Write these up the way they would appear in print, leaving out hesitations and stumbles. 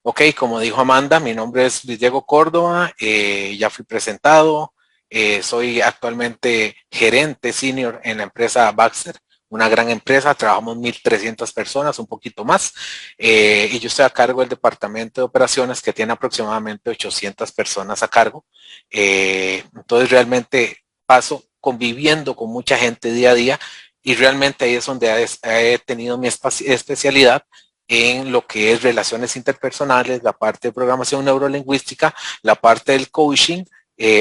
Ok, como dijo Amanda, mi nombre es Luis Diego Córdoba, ya fui presentado, soy actualmente gerente senior en la empresa Baxter, una gran empresa, trabajamos 1,300 personas, un poquito más, y yo estoy a cargo del departamento de operaciones que tiene aproximadamente 800 personas a cargo. Entonces realmente paso conviviendo con mucha gente día a día y realmente ahí es donde he tenido mi especialidad en lo que es relaciones interpersonales, la parte de programación neurolingüística, la parte del coaching,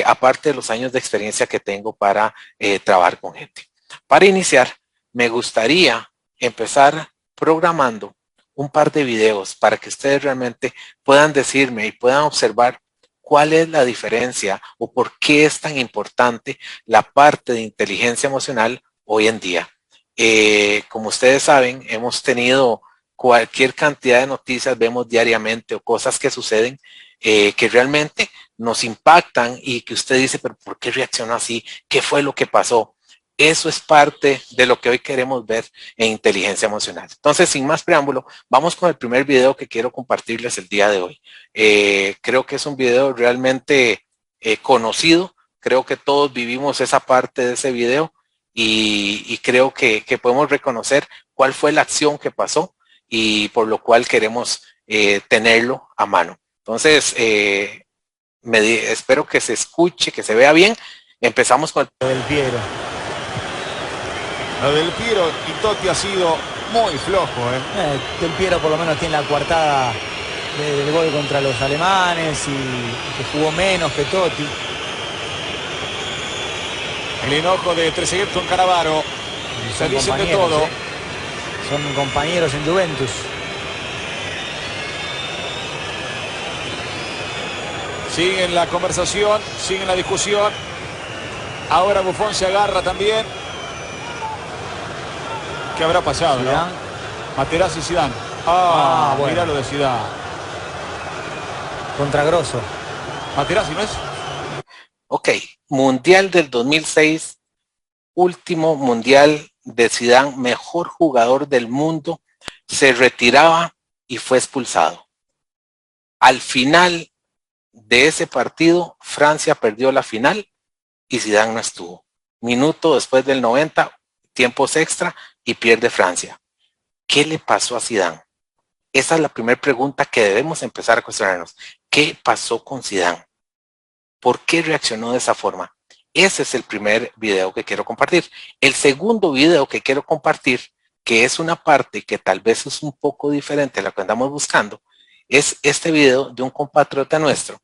aparte de los años de experiencia que tengo para trabajar con gente. Para iniciar, me gustaría empezar programando un par de videos para que ustedes realmente puedan decirme y puedan observar cuál es la diferencia o por qué es tan importante la parte de inteligencia emocional hoy en día. Como ustedes saben, hemos tenido cualquier cantidad de noticias, vemos diariamente o cosas que suceden que realmente nos impactan y que usted dice, pero ¿por qué reaccionó así? ¿Qué fue lo que pasó? Eso es parte de lo que hoy queremos ver en inteligencia emocional. Entonces, sin más preámbulo, vamos con el primer video que quiero compartirles el día de hoy. Creo que es un video realmente conocido. Creo que todos vivimos esa parte de ese video y creo que podemos reconocer cuál fue la acción que pasó y por lo cual queremos tenerlo a mano. Entonces, espero que se escuche, que se vea bien. Empezamos con el Del Piero. Lo del Piero y Totti ha sido muy flojo. Del Piero por lo menos tiene la coartada del gol contra los alemanes y que jugó menos que Totti. El enojo de Trezeguet con Cannavaro. Se dicen de todo. Son compañeros en Juventus. Siguen la conversación, siguen la discusión. Ahora Buffon se agarra también. ¿Qué habrá pasado, no? Materazzi y Zidane. Bueno. Mirá lo de Zidane. Contra Grosso. Materazzi, ¿no es? Ok, Mundial del 2006, último Mundial de Zidane, mejor jugador del mundo, se retiraba y fue expulsado. Al final de ese partido, Francia perdió la final y Zidane no estuvo. Minuto después del 90, tiempos extra y pierde Francia. ¿Qué le pasó a Zidane? Esa es la primera pregunta que debemos empezar a cuestionarnos. ¿Qué pasó con Zidane? ¿Por qué reaccionó de esa forma? Ese es el primer video que quiero compartir. El segundo video que quiero compartir, que es una parte que tal vez es un poco diferente a lo que andamos buscando, es este video de un compatriota nuestro.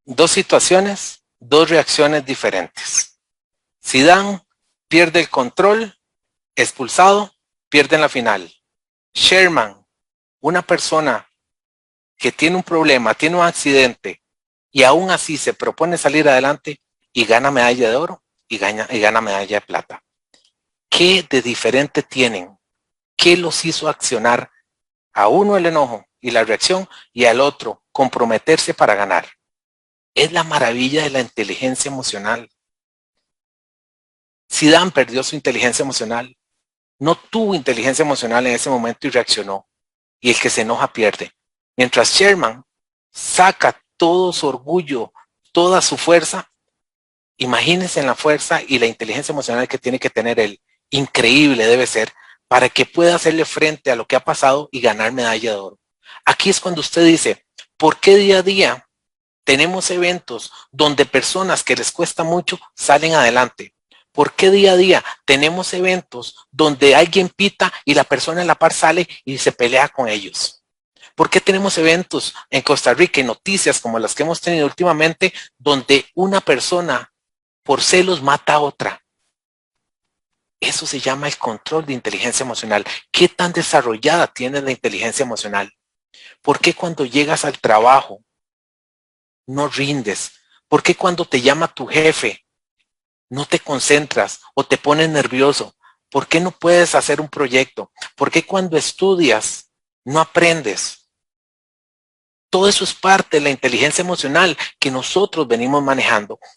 Dos situaciones, dos reacciones diferentes. Zidane pierde el control, expulsado, pierde en la final. Sherman, una persona que tiene un problema, tiene un accidente y aún así se propone salir adelante y gana medalla de oro y gana medalla de plata. ¿Qué de diferente tienen? ¿Qué los hizo accionar a uno el enojo y la reacción y al otro comprometerse para ganar? Es la maravilla de la inteligencia emocional. Zidane perdió su inteligencia emocional. No tuvo inteligencia emocional en ese momento y reaccionó. Y el que se enoja pierde. Mientras Sherman saca todo su orgullo, toda su fuerza, imagínense en la fuerza y la inteligencia emocional que tiene que tener él. Increíble debe ser para que pueda hacerle frente a lo que ha pasado y ganar medalla de oro. Aquí es cuando usted dice, ¿por qué día a día tenemos eventos donde personas que les cuesta mucho salen adelante? ¿Por qué día a día tenemos eventos donde alguien pita y la persona en la par sale y se pelea con ellos? ¿Por qué tenemos eventos en Costa Rica y noticias como las que hemos tenido últimamente donde una persona por celos mata a otra? Eso se llama el control de inteligencia emocional. ¿Qué tan desarrollada tienes la inteligencia emocional? ¿Por qué cuando llegas al trabajo no rindes? ¿Por qué cuando te llama tu jefe no te concentras o te pones nervioso? ¿Por qué no puedes hacer un proyecto? ¿Por qué cuando estudias no aprendes? Todo eso es parte de la inteligencia emocional que nosotros venimos manejando.